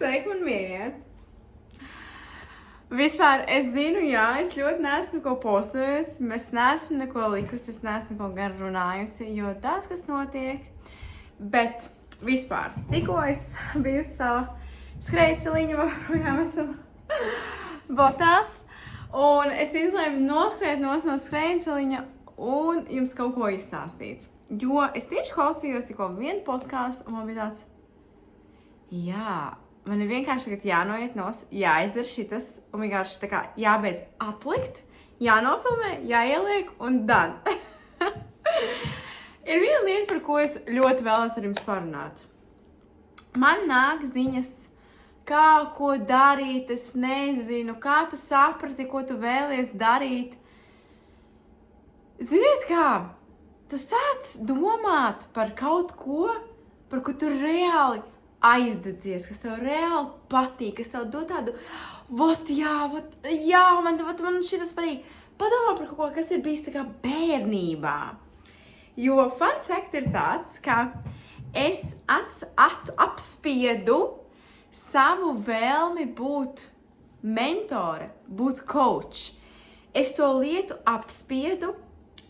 Sveiki, man mīļie! Vispār, es zinu, jā, es ļoti neesmu neko postojusi, es neesmu neko likusi, es neesmu neko gan runājusi, jo daudz kas notiek. Bet vispār, tikko es biju savā skrejceliņa, joprojām esam botās, un es izlēmu noskriet no skrejceliņa un jums kaut ko izstāstīt. Jo es tieši klausījos tikko vienu podcastu, un man bija tāds, jā, man ir vienkārši tagad jānoiet nos, jāizdara šitas, un vienkārši tā kā jābeidz atlikt, jānofilmē, jāieliek un done. Ir viena lieta, par ko es ļoti vēlos ar jums parunāt. Man nāk ziņas, kā ko darīt, es nezinu, kā tu saprati, ko tu vēlies darīt. Ziniet kā, tu sāc domāt par kaut ko, par ko tu reāli aizdedzies, kas tev reāli patīk, kas tev dod tādu, man šitas patīk. Padomā par kaut ko, kas ir bijis tā kā bērnībā. Jo fun fact ir tāds, ka es apspiedu savu vēlmi būt mentore, būt coach. Es to lietu apspiedu,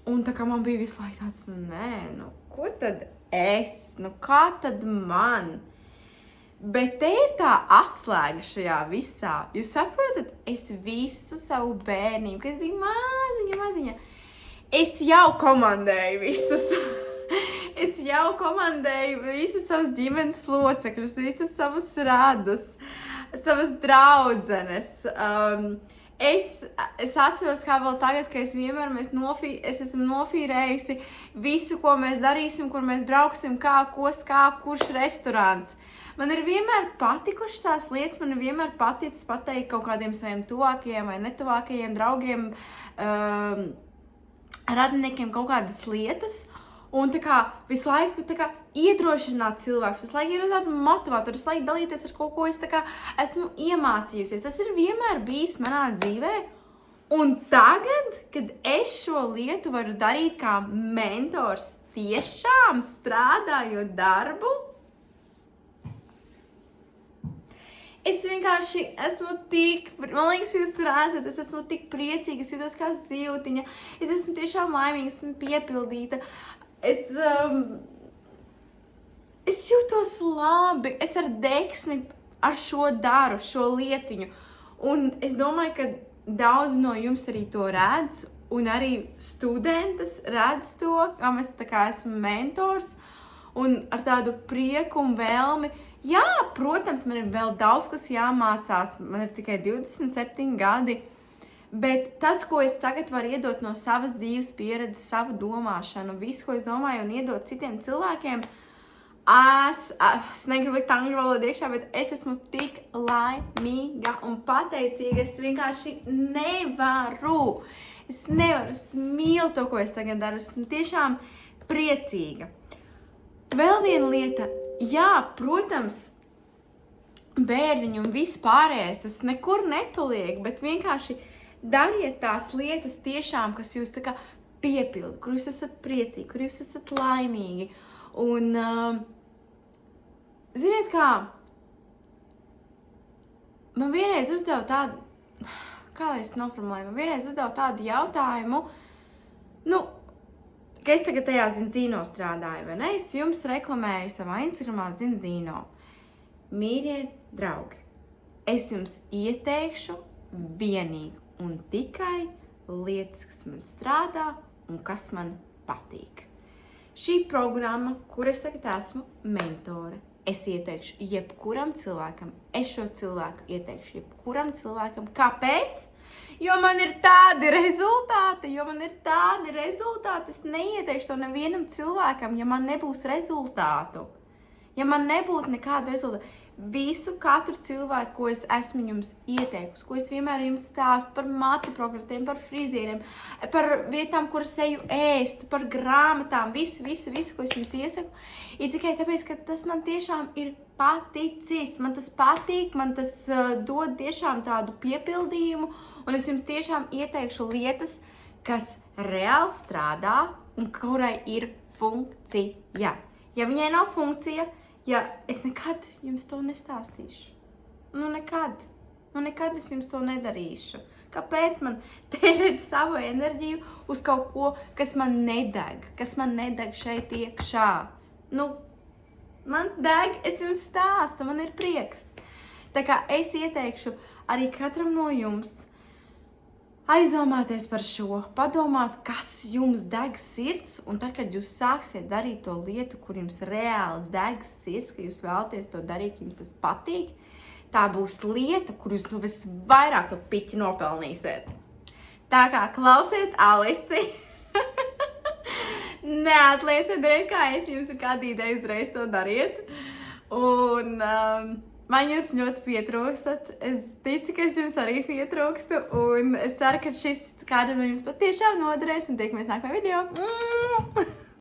un tā kā man bija visu laiku tāds, ko tad es, kā tad man? Bet te ir tā atslēga šajā visā. Jūs saprotat, es visu savu bērnību, kad es biju maziņa, es jau komandēju visus. Es jau komandēju visus savus ģimenes locekļus, visus savus radus, savas draudzenes. Es atceros, kā vēl tagad, ka es vienmēr esmu nofīrējusi visu, ko mēs darīsim, kur mēs brauksim, kurš restorāns. Man ir vienmēr patikušas tās lietas, man ir vienmēr paticis pateikt kaut kādiem saviem tuvākajiem vai netuvākajiem draugiem, radiniekiem kaut kādas lietas. Un tā kā visu laiku tā kā iedrošināt cilvēkus, visu laiku ir tādu motivātoru, visu laiku dalīties ar kaut ko es tā kā esmu iemācījusies. Tas ir vienmēr bijis manā dzīvē. Un tagad, kad es šo lietu varu darīt kā mentors, tiešām strādājot darbu, es vienkārši esmu man liekas, jūs redzat, es esmu tik priecīga, es jūtos kā zivtiņa, es esmu tiešām laimīga, esmu piepildīta, es jūtos labi, es ar deksmi ar šo daru, šo lietiņu, un es domāju, ka daudz no jums arī to redz, un arī studentas redz to, kam es tā kā esmu mentors, un ar tādu prieku un vēlmi. Jā, protams, man ir vēl daudz, kas jāmācās, man ir tikai 27 gadi, bet tas, ko es tagad varu iedot no savas dzīves pieredzes, savu domāšanu, visu, ko es domāju un iedot citiem cilvēkiem, es negribu likt angļu valodu iekšā, bet es esmu tik laimīga un pateicīga, es vienkārši nevaru, es mīlu to, ko es tagad daru, esmu tiešām priecīga. Vēl viena lieta. Jā, protams, bērniņi un viss pārējais, tas nekur nepaliek, bet vienkārši dariet tās lietas tiešām, kas jūs tā kā piepilda, kur jūs esat priecīgi, kur jūs esat laimīgi. Un, ziniet kā, man vienreiz uzdeva tādu jautājumu, ka es tagad tajā Zinzino strādāju, vai ne? Es jums reklamēju savā Instagramā Zinzino. Mīļie draugi, es jums ieteikšu vienīgi un tikai lietas, kas man strādā un kas man patīk. Šī programma, kur es tagad esmu mentore, es ieteikšu jebkuram cilvēkam, es šo cilvēku ieteikšu jebkuram cilvēkam. Kāpēc? Jo man ir tādi rezultāti, es neieteikšu to nevienam cilvēkam, ja man nebūs rezultātu. Ja man nebūtu nekādu rezultātu. Katru cilvēku, ko es esmu jums ieteikusi, ko es vienmēr jums stāstu par matu programmatiem, par frizieriem, par vietām, kuras eju ēst, par grāmatām, visu, ko es jums iesaku, ir tikai tāpēc, ka tas man tiešām ir paticis. Man tas patīk, man tas dod tiešām tādu piepildījumu, un es jums tiešām ieteikšu lietas, kas reāli strādā un kurai ir funkcija. Ja viņai nav funkcija, ja es nekad jums to nestāstīšu. Nekad es jums to nedarīšu. Kāpēc man tērēt savu enerģiju uz kaut ko, kas man nedeg šeit iekšā? Man deg, es jums stāstu, man ir prieks. Tā kā es ieteikšu arī katram no jums aizdomāties par šo, padomāt, kas jums deg sirds, un tad, kad jūs sāksiet darīt to lietu, kur jums reāli deg sirds, ka jūs vēlaties to darīt, ka jums tas patīk, tā būs lieta, kur jūs visvairāk to piķi nopelnīsiet. Tā kā klausiet Alisi, neatlieciet darīt, kā es jums ir kāda ideja, uzreiz to dariet. Un man jūs ļoti pietrūkstat. Es ticu, ka es jums arī pietrūkstu. Un es ceru, ka šis kādam jums patiešām noderēs. Un tiekamies nākamajā video.